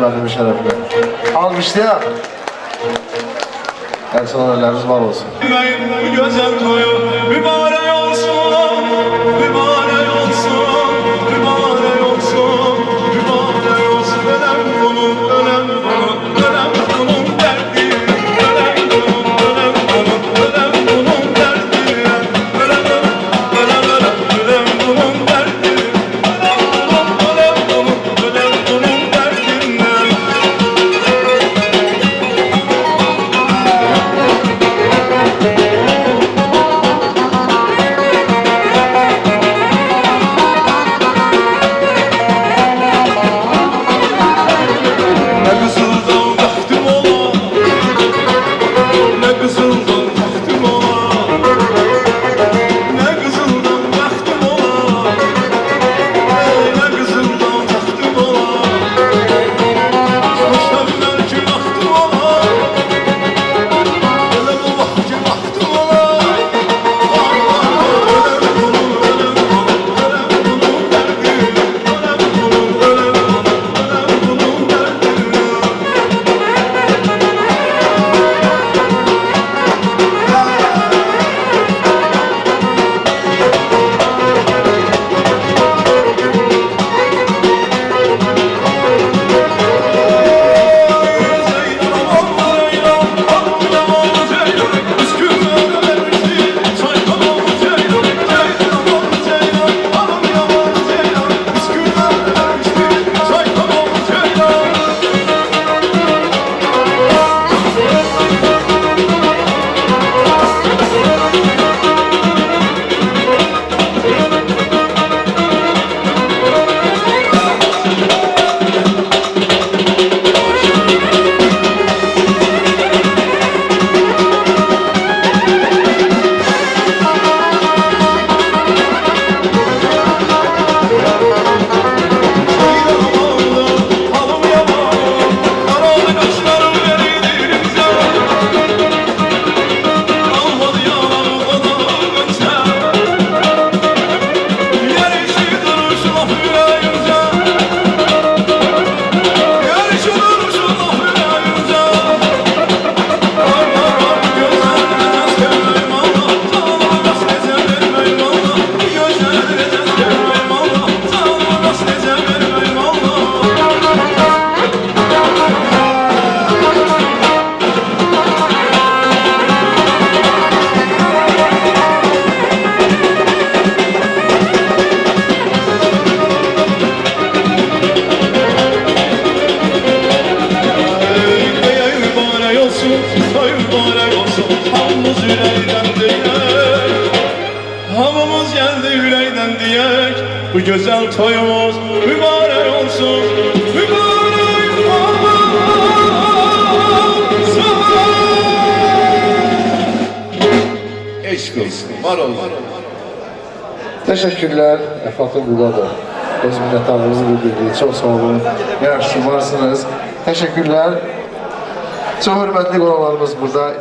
Verdiğimiz şerefle. Almışlayak. Personelleriniz var olsun. Bu güzel toyu mübarek olsun, mübarek olsun, mübarek olsun, mübarek olsun. Ölen bunun, ölen bunun, ölen bunun derdi. Ölen bunun, ölen bunun, ölen bunun derdi. Ölen bunun, ölen bunun, ölen bunun derdi. Ölen bunun, ölen bunun derdinden. Hamımız geldi yüreğden diyek, bu güzel toyumuz mübarek olsun, mübarek olsun. Eşk olsun, var olsun. Teşekkürler. Efat'ın Bula'da. Öz minnettarlığımızı bildirdiği. Çok sağ olun. Yaxşı varsınız. Teşekkürler. Çok hürmetli qonaqlarımız burada.